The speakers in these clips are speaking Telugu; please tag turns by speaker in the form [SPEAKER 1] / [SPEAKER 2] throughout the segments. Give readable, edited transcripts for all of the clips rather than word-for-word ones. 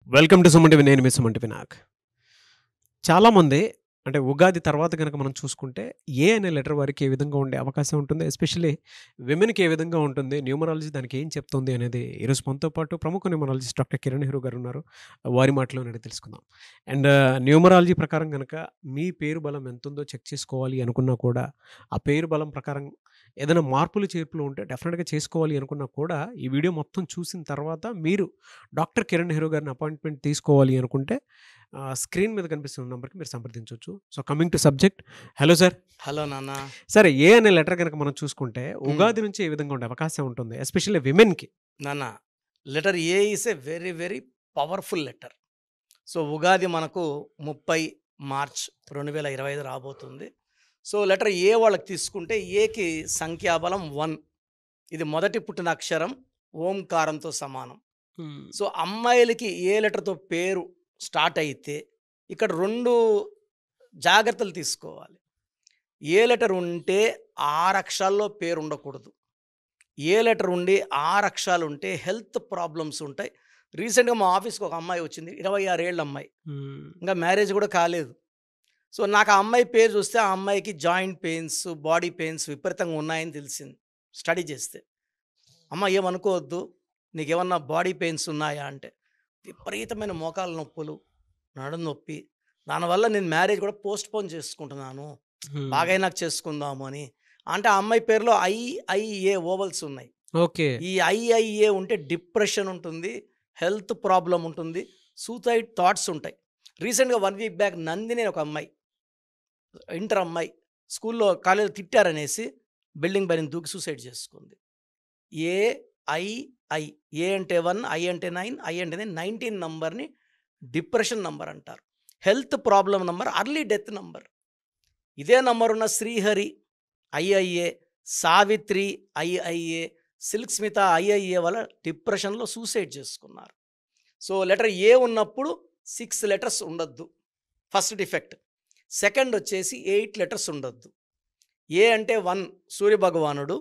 [SPEAKER 1] వెల్కమ్ టు సుమన్ నేను మీ సుమన్ వినాయక్. చాలామంది అంటే ఉగాది తర్వాత గనక మనం చూసుకుంటే ఏ అనే లెటర్ వారికి ఏ విధంగా ఉండే అవకాశం ఉంటుంది. ఎస్పెషల్లీ విమెన్‌కి ఏ విధంగా ఉంటుంది. న్యూమరాలజీ దానికి ఏం చెప్తుంది అనేది ఈరోజు మనతో పాటు ప్రముఖ న్యూమరాలజిస్ట్ డాక్టర్ కిరణ్ నెహ్రూ గారు ఉన్నారు. వారి మాటలోనే అడిగి తెలుసుకుందాం. అండ్ న్యూమరాలజీ ప్రకారం గనక మీ పేరు బలం ఎంతుందో చెక్ చేసుకోవాలి అనుకున్నా కూడా, ఆ పేరు బలం ప్రకారం ఏదైనా మార్పులు చేర్పులు ఉంటే డెఫినిట్‌గా చేసుకోవాలి అనుకున్నా కూడా, ఈ వీడియో మొత్తం చూసిన తర్వాత మీరు డాక్టర్ కిరణ్ నెహ్రూ గారిని అపాయింట్మెంట్ తీసుకోవాలి అనుకుంటే స్క్రీన్ మీద కనిపిస్తున్న నంబర్‌కి మీరు సంప్రదించొచ్చు. So, coming to subject. Hello sir.
[SPEAKER 2] Hello నాన్న.
[SPEAKER 1] సరే, ఏ అనే లెటర్ గనక మనం చూసుకుంటే
[SPEAKER 2] హ్మ్.
[SPEAKER 1] ఉగాది నుంచి ఏ విధంగా ఉండే అవకాశం ఉంటుంది? ఎస్పెషల్లీ విమెన్‌కి.
[SPEAKER 2] నాన్న, letter A is a very very powerful letter. So Ugadi మనకు 30 మార్చ్ 2025 రాబోతుంది. సో లెటర్ ఏ వాళ్ళకి తీసుకుంటే ఏకి సంఖ్యాబలం 1. ఇది మొదటి పుట్టిన అక్షరం ఓంకారంతో సమానం.
[SPEAKER 1] హ్మ్.
[SPEAKER 2] సో అమ్మాయిలకి ఏ లెటర్తో పేరు స్టార్ట్ అయితే ఇక్కడ 2 జాగ్రత్తలు తీసుకోవాలి. ఏ లెటర్ ఉంటే 6 అక్షరాల్లో పేరు ఉండకూడదు. ఏ లెటర్ ఉండి 6 అక్షరాలు ఉంటే హెల్త్ ప్రాబ్లమ్స్ ఉంటాయి. రీసెంట్‌గా మా ఆఫీస్‌కి ఒక అమ్మాయి వచ్చింది. 26 ఏళ్ల అమ్మాయి.
[SPEAKER 1] హ్మ్.
[SPEAKER 2] ఇంకా మ్యారేజ్ కూడా కాలేదు. సో నాకు ఆ అమ్మాయి పేరు చూస్తే ఆ అమ్మాయికి జాయింట్ పెయిన్స్, బాడీ పెయిన్స్ విపరీతంగా ఉన్నాయని తెలిసింది స్టడీ చేస్తే. అమ్మ ఏమనుకోవద్దు, నీకేమన్నా బాడీ పెయిన్స్ ఉన్నాయా అంటే, విపరీతమైన మోకాళ్ళ నొప్పులు, నడుము నొప్పి, దానివల్ల నేను మ్యారేజ్ కూడా పోస్ట్‌పోన్ చేసుకుంటున్నాను.
[SPEAKER 1] హ్మ్.
[SPEAKER 2] బాగైనాక చేసుకుందాము అని. అంటే ఆ అమ్మాయి పేరులో ఐఐఏ ఓవల్స్ ఉన్నాయి.
[SPEAKER 1] ఓకే.
[SPEAKER 2] ఈ ఐఐఏ ఉంటే డిప్రెషన్ ఉంటుంది, హెల్త్ ప్రాబ్లమ్ ఉంటుంది, సూసైడ్ థాట్స్ ఉంటాయి. రీసెంట్‌గా 1 వీక్ బ్యాక్ నందిని అని ఒక అమ్మాయి, ఇంటర్ అమ్మాయి, స్కూల్లో కాలేజీలో తిట్టారనేసి బిల్డింగ్ పైన దూకి సూసైడ్ చేసుకుంది. ఏఐఐ, ఏ అంటే 1, ఐ అంటే 9, ఐ అంటే 19 నంబర్‌ని డిప్రెషన్ నంబర్ అంటారు. Health problem number, early death number. ఇదే నంబర్ ఉన్న శ్రీహరి ఐఐఏ, సావిత్రి ఐఐఏ, సిల్క్ స్మిత ఐఐఏ వల్ల డిప్రెషన్లో సూసైడ్ చేసుకున్నారు. సో లెటర్ ఏ ఉన్నప్పుడు 6 లెటర్స్ ఉండొద్దు, ఫస్ట్ డిఫెక్ట్. సెకండ్ వచ్చేసి 8 లెటర్స్ ఉండొద్దు. ఏ అంటే 1 సూర్య భగవానుడు,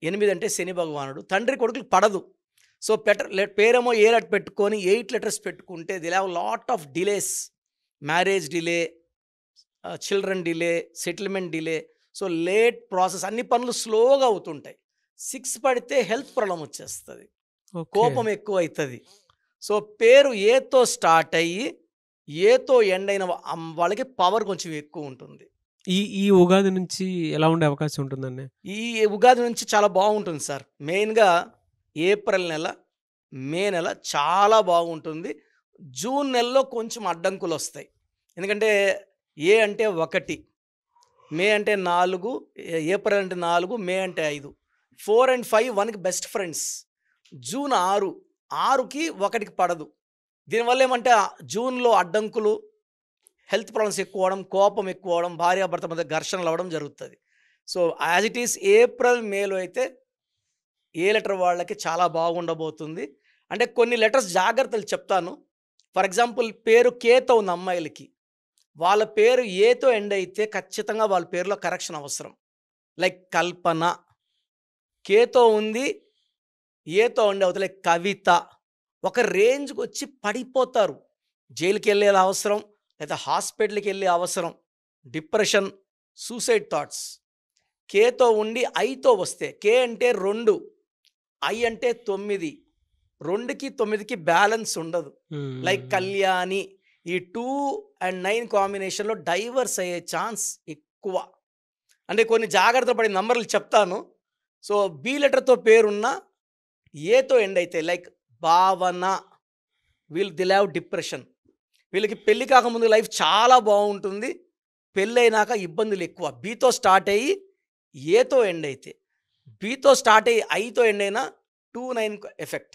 [SPEAKER 2] 8 అంటే శని భగవానుడు. తండ్రి కొడుకులు పడదు. సో పేరేమో ఏ లెటర్ పెట్టుకొని 8 లెటర్స్ పెట్టుకుంటే Dil have lot of delays, marriage delay, children delay, settlement delay. So late process, అన్ని పనులు స్లోగా అవుతుంటాయి. 6 పడితే హెల్త్ ప్రాబ్లం వచ్చేస్తుంది,
[SPEAKER 1] ఓకే.
[SPEAKER 2] కోపం ఎక్కువ అవుతుంది. సో పేరు ఏతో స్టార్ట్ అయ్యి ఏతో ఎండ్ అయిన వాళ్ళకి పవర్ కొంచెం ఎక్కువ ఉంటుంది.
[SPEAKER 1] ఈ ఈ ఉగాది నుంచి ఎలా ఉండే అవకాశం ఉంటుందండి?
[SPEAKER 2] ఈ ఉగాది నుంచి చాలా బాగుంటుంది సార్. మెయిన్గా ఏప్రిల్ నెల, మే నెల చాలా బాగుంటుంది. జూన్ నెలలో కొంచెం అడ్డంకులు వస్తాయి. ఎందుకంటే ఏ అంటే 1, మే అంటే 4, ఏప్రిల్ అంటే 4, మే అంటే 5. 4 అండ్ 5 1కి బెస్ట్ ఫ్రెండ్స్. జూన్ 6, 6కి 1కి పడదు. దీనివల్ల ఏమంటే జూన్లో అడ్డంకులు, హెల్త్ ప్రాబ్లమ్స్ ఎక్కువ అవడం, కోపం ఎక్కువ అవడం, భార్యాభర్త మధ్య ఘర్షణలు అవ్వడం జరుగుతుంది. So as it is April మేలో అయితే ఏ లెటర్ వాళ్ళకి చాలా బాగుండబోతుంది. అంటే కొన్ని లెటర్స్ జాగ్రత్తలు చెప్తాను. ఫర్ ఎగ్జాంపుల్ పేరు కేతో ఉన్న అమ్మాయిలకి, వాళ్ళ పేరు ఏతో ఎండ్ అయితే ఖచ్చితంగా వాళ్ళ పేరులో కరెక్షన్ అవసరం. లైక్ కల్పన, కేతో ఉంది, ఏతో ఉండే అవతలే కవిత. ఒక రేంజ్కి వచ్చి పడిపోతారు. జైలుకి వెళ్ళే అవసరం, లేదా హాస్పిటల్కి వెళ్ళే అవసరం, డిప్రెషన్, సూసైడ్ థాట్స్. కేతో ఉండి ఐతో వస్తే, కే అంటే 2, ఐ అంటే 9, 2కి 9కి బ్యాలెన్స్ ఉండదు. లైక్ కళ్యాణి, ఈ 2 అండ్ 9 కాంబినేషన్లో డైవర్స్ అయ్యే ఛాన్స్ ఎక్కువ. అంటే కొన్ని జాగ్రత్త పడే నంబర్లు చెప్తాను. సో బి లెటర్తో పేరున్న ఏతో ఎండ్ అయితే లైక్ భావన, వీళ్ళు దిల్ హ్యావ్ డిప్రెషన్. వీళ్ళకి పెళ్ళి కాకముందు లైఫ్ చాలా బాగుంటుంది, పెళ్ళైనాక ఇబ్బందులు ఎక్కువ. బీతో స్టార్ట్ అయ్యి ఏతో ఎండ్ అయితే, బీతో స్టార్ట్ అయ్యి ఐతో ఎండ్ అయినా 2, 9 ఎఫెక్ట్.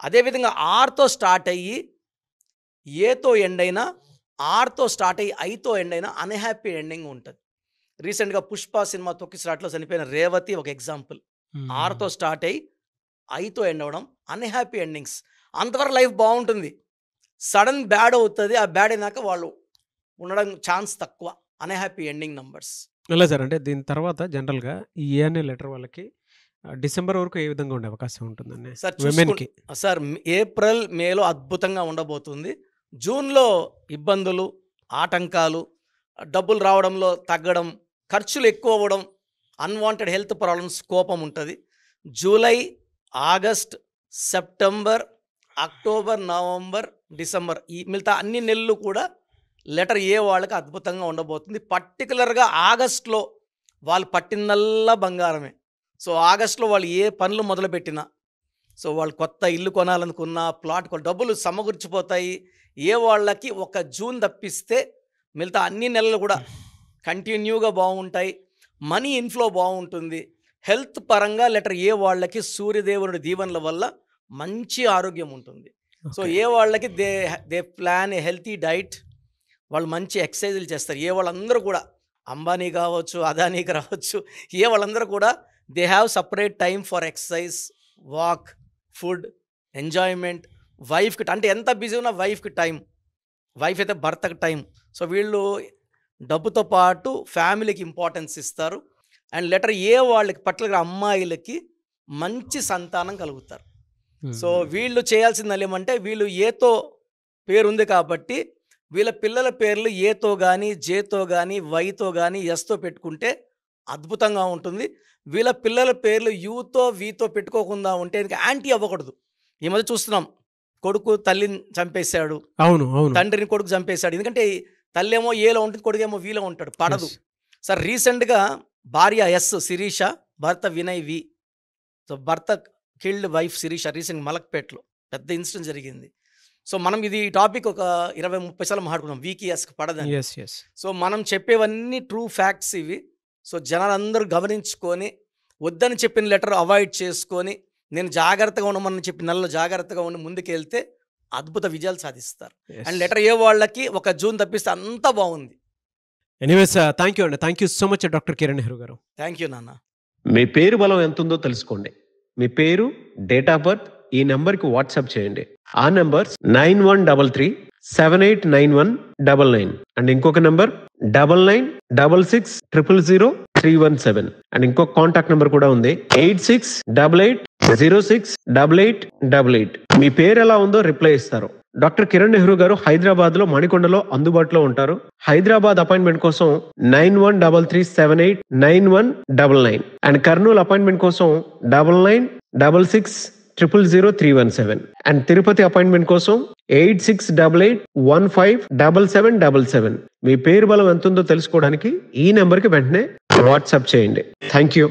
[SPEAKER 2] అదేవిధంగా ఆర్తో స్టార్ట్ అయ్యి ఏతో ఎండ్ అయినా, ఆర్తో స్టార్ట్ అయ్యి ఐతో ఎండ్ అయినా అన్హ్యాపీ ఎండింగ్ ఉంటుంది. రీసెంట్గా పుష్ప సినిమా తొక్కిసలాట్లో చనిపోయిన రేవతి ఒక ఎగ్జాంపుల్. ఆర్తో స్టార్ట్ అయ్యి ఐతో ఎండ్ అవ్వడం, అన్హ్యాపీ ఎండింగ్స్. అంతవరకు లైఫ్ బాగుంటుంది, సడన్ బ్యాడ్ అవుతుంది. ఆ బ్యాడ్ అయినాక వాళ్ళు ఉండడం ఛాన్స్ తక్కువ. Unhappy ending numbers.
[SPEAKER 1] ఎలా సార్? అంటే దీని తర్వాత జనరల్‌గా ఈ ఏ అనే లెటర్ వాళ్ళకి డిసెంబర్ వరకు ఏ విధంగా ఉండే అవకాశం ఉంటుందండి
[SPEAKER 2] సార్
[SPEAKER 1] విమెన్‌కి?
[SPEAKER 2] సార్ ఏప్రిల్, మేలో అద్భుతంగా ఉండబోతుంది. జూన్‌లో ఇబ్బందులు, ఆటంకాలు, డబ్బులు రావడంలో తగ్గడం, ఖర్చులు ఎక్కువ అవ్వడం, అన్‌వాంటెడ్ హెల్త్ ప్రాబ్లమ్స్, కోపం ఉంటది. July, August, September, October, November, December ఈ మిగతా అన్ని నెలలు కూడా లెటర్ ఏ వాళ్ళకి అద్భుతంగా ఉండబోతుంది. పర్టికులర్‌గా ఆగస్ట్‌లో వాళ్ళు పట్టిందల్లా బంగారమే. సో, ఆగస్ట్‌లో వాళ్ళు ఏ పనులు మొదలుపెట్టినా, సో, వాళ్ళు కొత్త ఇల్లు కొనాలనుకున్నా, ప్లాట్ డబ్బులు సమకూర్చిపోతాయి. ఏ వాళ్ళకి ఒక జూన్ తప్పిస్తే మిగతా అన్ని నెలలు కూడా కంటిన్యూగా బాగుంటాయి. మనీ ఇన్‌ఫ్లో బాగుంటుంది. హెల్త్ పరంగా లెటర్ ఏ వాళ్ళకి సూర్యదేవుడి దీవెనల వల్ల మంచి ఆరోగ్యం ఉంటుంది. So,
[SPEAKER 1] okay.
[SPEAKER 2] ఏ వాళ్ళకి they plan a healthy diet, వాళ్ళు మంచి ఎక్సర్సైజులు చేస్తారు. ఏ వాళ్ళందరూ కూడా అంబానీ కావచ్చు, అదానీకి రావచ్చు, ఏ వాళ్ళందరూ కూడా they have separate time for exercise, walk, food, enjoyment. వైఫ్కి అంటే ఎంత బిజీ ఉన్నా వైఫ్కి టైం, వైఫ్ అయితే భర్తకి టైం. సో, వీళ్ళు డబ్బుతో పాటు ఫ్యామిలీకి ఇంపార్టెన్స్ ఇస్తారు. అండ్ లెటర్ ఏ వాళ్ళకి పర్టికులర్గా అమ్మాయిలకి మంచి సంతానం కలుగుతారు. సో, వీళ్ళు చేయాల్సింది ఏమంటే వీళ్ళు ఏతో పేరుంది కాబట్టి వీళ్ళ పిల్లల పేర్లు ఏతో కానీ, జేతో కానీ, వైతో కానీ, ఎస్తో పెట్టుకుంటే అద్భుతంగా ఉంటుంది. వీళ్ళ పిల్లల పేర్లు యూతో, వీతో పెట్టుకోకుండా ఉంటే యాంటీ అవ్వకూడదు. ఈ మధ్య చూస్తున్నాం, కొడుకు తల్లిని చంపేశాడు,
[SPEAKER 1] అవును. అవును.
[SPEAKER 2] తండ్రిని కొడుకు చంపేశాడు. ఎందుకంటే తల్లి ఏమో ఏలో ఉంటుంది, కొడుకు ఏమో వీలో ఉంటాడు, పడదు.
[SPEAKER 1] యెస్.
[SPEAKER 2] సార్ రీసెంట్గా భార్య ఎస్ శిరీష, భర్త వినయ్ వి. సో, భర్త కిల్డ్ వైఫ్ శిరీష రీసెంట్ మలక్పేటలో పెద్ద ఇన్సిడెంట్ జరిగింది. సో, మనం ఇది టాపిక్ ఒక 20-30 సార్లు మాట్లాడుకున్నాం, వీకి ఎస్కి పడదని.
[SPEAKER 1] యెస్. యెస్.
[SPEAKER 2] సో, మనం చెప్పేవన్నీ ట్రూ ఫ్యాక్ట్స్ ఇవి. సో, జనాలందరూ గమనించుకొని వద్దని చెప్పిన లెటర్ అవాయిడ్ చేసుకొని నేను జాగ్రత్తగా ఉండమని చెప్పిన నెలలో జాగ్రత్తగా ఉండి ముందుకెళ్తే అద్భుత విజయాలు సాధిస్తారు.
[SPEAKER 1] యెస్.
[SPEAKER 2] అండ్ లెటర్ ఏ వాళ్ళకి ఒక జూన్ తప్పిస్తే అంతా బాగుంది.
[SPEAKER 1] ఎనీవేస్ థ్యాంక్ యూ అండి. Thank you so much doctor Kiran Nehru గారు.
[SPEAKER 2] థ్యాంక్ యూ నాన్న.
[SPEAKER 3] మీ పేరు బలం ఎంతుందో తెలుసుకోండి. మీ పేరు, డేట్ ఆఫ్ బర్త్ ఈ నెంబర్కి వాట్సాప్ చేయండి. ఆ నెంబర్ 9133789199 అండ్ ఇంకొక నెంబర్ 9966000317 అండ్ ఇంకొక కాంటాక్ట్ నెంబర్ కూడా ఉంది 8688068888. మీ పేరు ఎలా ఉందో రిప్లై ఇస్తారు. డాక్టర్ కిరణ్ నెహ్రూ గారు హైదరాబాద్ లో మణికొండలో అందుబాటులో ఉంటారు. హైదరాబాద్ అపాయింట్మెంట్ కోసం 9133789199 అండ్ కర్నూలు అపాయింట్మెంట్ కోసం 9966000317 అండ్ తిరుపతి అపాయింట్మెంట్ కోసం 8688157777. మీ పేరు బలం ఎంతుందో తెలుసుకోవడానికి ఈ నెంబర్కి వెంటనే వాట్సాప్ చేయండి. Thank you.